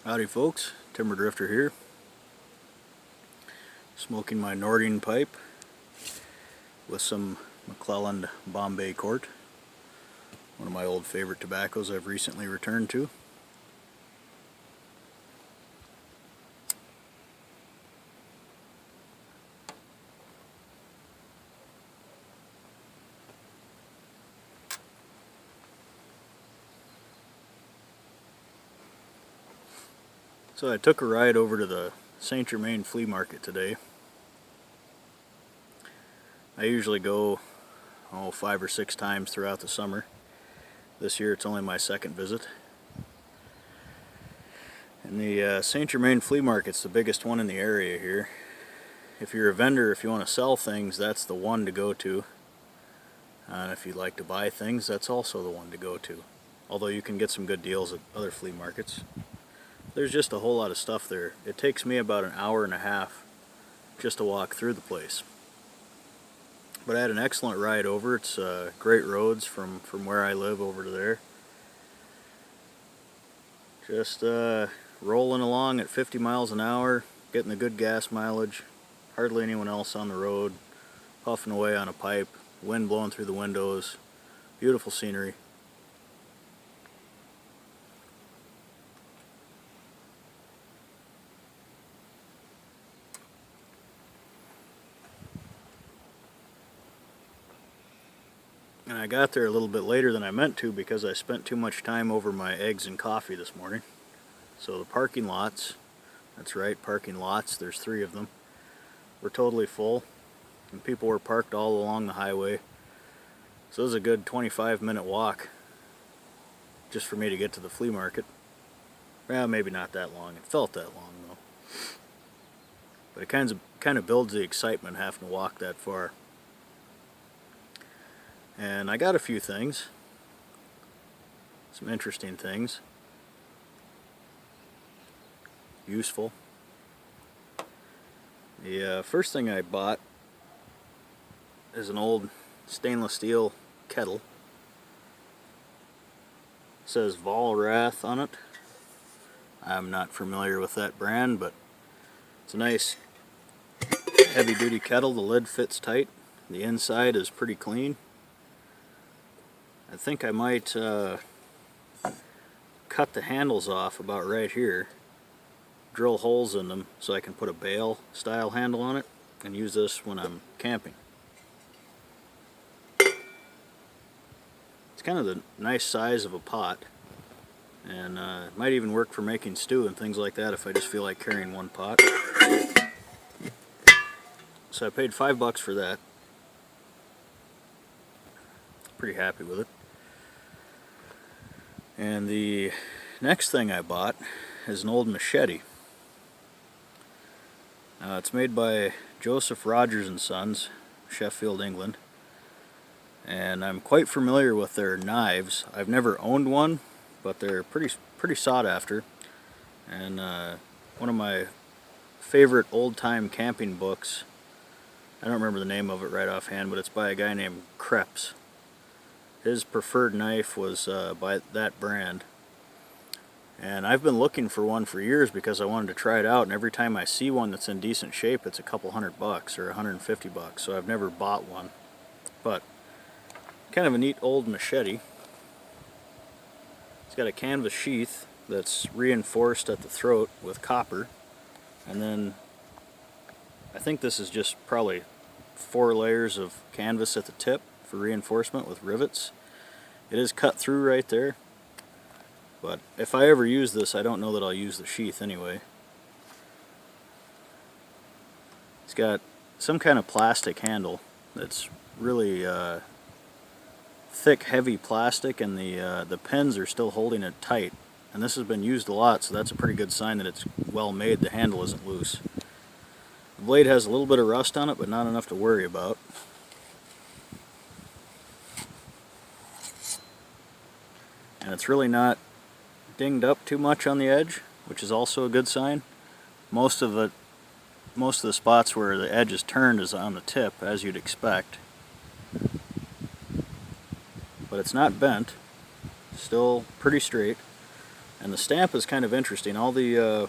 Howdy folks, Timber Drifter here, smoking my Nordine pipe with some McClelland Bombay Court, one of my old favorite tobaccos I've recently returned to. So I took a ride over to the St. Germain flea market today. I usually go 5 or 6 times throughout the summer. This year it's only my second visit. And the St. Germain flea market's the biggest one in the area here. If you're a vendor, if you want to sell things, that's the one to go to. And if you like to buy things, that's also the one to go to. Although you can get some good deals at other flea markets. There's just a whole lot of stuff there. It takes me about an hour and a half just to walk through the place. But I had an excellent ride over. It's great roads from where I live over to there. Just rolling along at 50 miles an hour, getting the good gas mileage, hardly anyone else on the road, puffing away on a pipe, wind blowing through the windows, beautiful scenery. And I got there a little bit later than I meant to because I spent too much time over my eggs and coffee this morning. So the parking lots, that's right, parking lots, there's 3 of them, were totally full. And people were parked all along the highway. So it was a good 25-minute walk just for me to get to the flea market. Well, maybe not that long. It felt that long though. But it kind of builds the excitement having to walk that far. And I got a few things, some interesting things, useful. The first thing I bought is an old stainless steel kettle. It says Volrath on it. I'm not familiar with that brand, but it's a nice heavy duty kettle. The lid fits tight. The inside is pretty clean. I think I might cut the handles off about right here, drill holes in them so I can put a bale style handle on it and use this when I'm camping. It's kind of the nice size of a pot, and it might even work for making stew and things like that if I just feel like carrying one pot. So I paid $5 for that. Pretty happy with it. And the next thing I bought is an old machete. It's made by Joseph Rogers and Sons, Sheffield, England. And I'm quite familiar with their knives. I've never owned one, but they're pretty sought after. And one of my favorite old-time camping books, I don't remember the name of it right offhand, but it's by a guy named Krebs. His preferred knife was by that brand. And I've been looking for one for years because I wanted to try it out, and every time I see one that's in decent shape, it's a couple $100 or $150, so I've never bought one. But kind of a neat old machete. It's got a canvas sheath that's reinforced at the throat with copper, and then I think this is just probably 4 layers of canvas at the tip for reinforcement with rivets. It is cut through right there, but if I ever use this, I don't know that I'll use the sheath anyway. It's got some kind of plastic handle that's really thick, heavy plastic, and the pins are still holding it tight. And this has been used a lot, so that's a pretty good sign that it's well made. The handle isn't loose. The blade has a little bit of rust on it, but not enough to worry about. And it's really not dinged up too much on the edge, which is also a good sign. Most of the spots where the edge is turned is on the tip, as you'd expect. But it's not bent, still pretty straight. And the stamp is kind of interesting. All the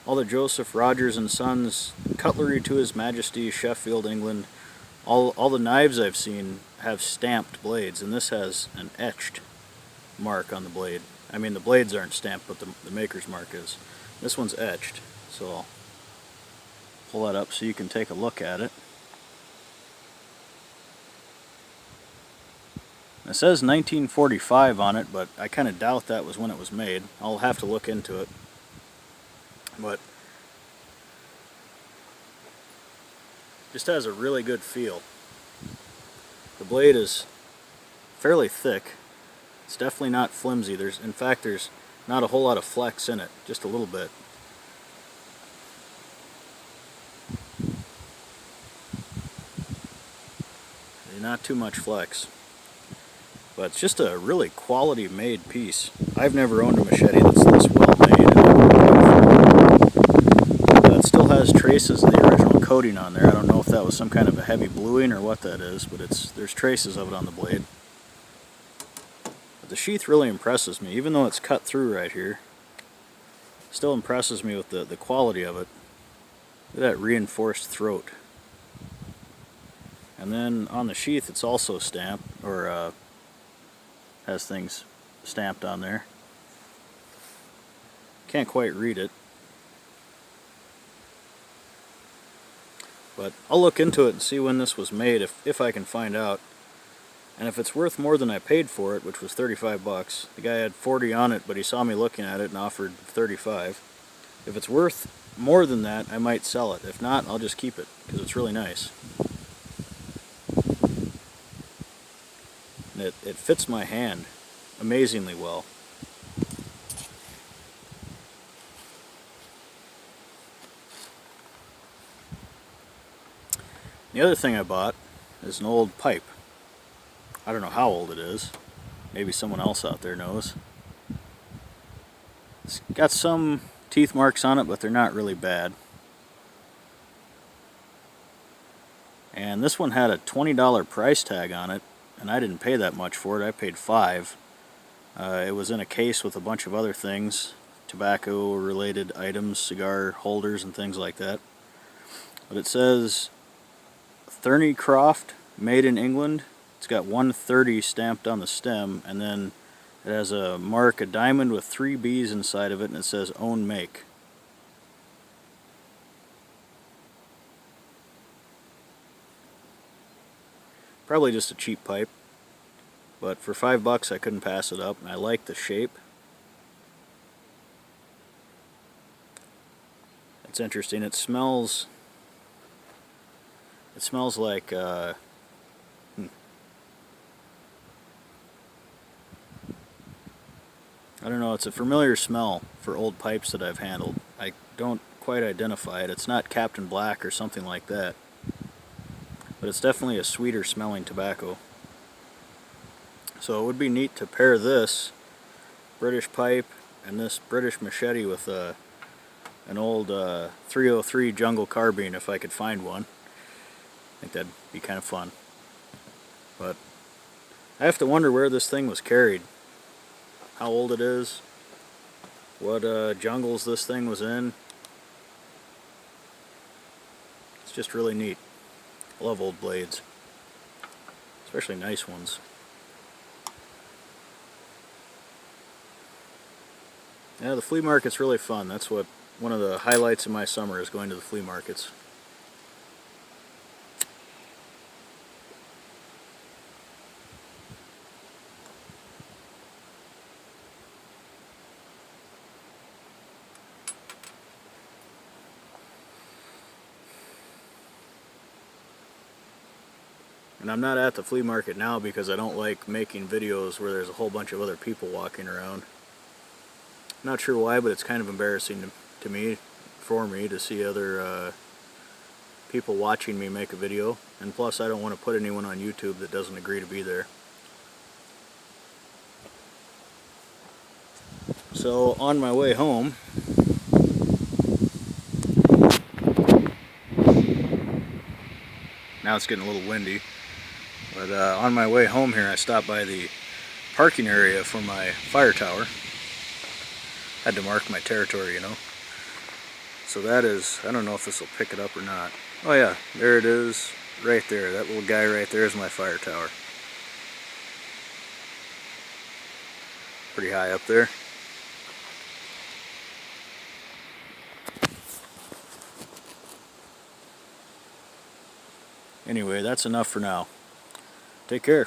Joseph Rogers and Sons cutlery to His Majesty, Sheffield, England. All the knives I've seen have stamped blades, and this has an etched mark on the blade. I mean, the blades aren't stamped, but the maker's mark is. This one's etched, so I'll pull that up so you can take a look at it. It says 1945 on it, but I kind of doubt that was when it was made. I'll have to look into it. But just has a really good feel. The blade is fairly thick. It's definitely not flimsy. In fact, there's not a whole lot of flex in it, just a little bit. Not too much flex. But it's just a really quality made piece. I've never owned a machete that's this well made. It still has traces of the original coating on there. I don't know if that was some kind of a heavy bluing or what that is, but there's traces of it on the blade. But the sheath really impresses me, even though it's cut through right here. Still impresses me with the quality of it. Look at that reinforced throat. And then on the sheath it's also stamped, or has things stamped on there. Can't quite read it. But I'll look into it and see when this was made, if I can find out. And if it's worth more than I paid for it, which was 35 bucks. The guy had 40 on it, but he saw me looking at it and offered 35. If it's worth more than that, I might sell it. If not, I'll just keep it, because it's really nice. And it fits my hand amazingly well. The other thing I bought is an old pipe. I don't know how old it is. Maybe someone else out there knows. It's got some teeth marks on it, but they're not really bad. And this one had a $20 price tag on it, and I didn't pay that much for it. I paid $5. It was in a case with a bunch of other things, tobacco related items, cigar holders and things like that. But it says Thornycroft, made in England. It's got 130 stamped on the stem, and then it has a mark, a diamond with 3 B's inside of it, and it says own make. Probably just a cheap pipe, but for $5 I couldn't pass it up, and I like the shape. It's interesting. It smells like I don't know, it's a familiar smell for old pipes that I've handled. I don't quite identify it. It's not Captain Black or something like that, but it's definitely a sweeter smelling tobacco. So it would be neat to pair this British pipe and this British machete with an old 303 jungle carbine, if I could find one. I think that'd be kind of fun. But I have to wonder where this thing was carried, how old it is, what jungles this thing was in. It's just really neat. I love old blades, especially nice ones. Yeah, the flea market's really fun. That's one of the highlights of my summer is going to the flea markets. And I'm not at the flea market now because I don't like making videos where there's a whole bunch of other people walking around. I'm not sure why, but it's kind of embarrassing for me to see other people watching me make a video. And plus, I don't want to put anyone on YouTube that doesn't agree to be there. So on my way home, now it's getting a little windy, but on my way home here I stopped by the parking area for my fire tower. Had to mark my territory, you know. So that is, I don't know if this will pick it up or not. Oh yeah, there it is, right there. That little guy right there is my fire tower. Pretty high up there. Anyway, that's enough for now. Take care.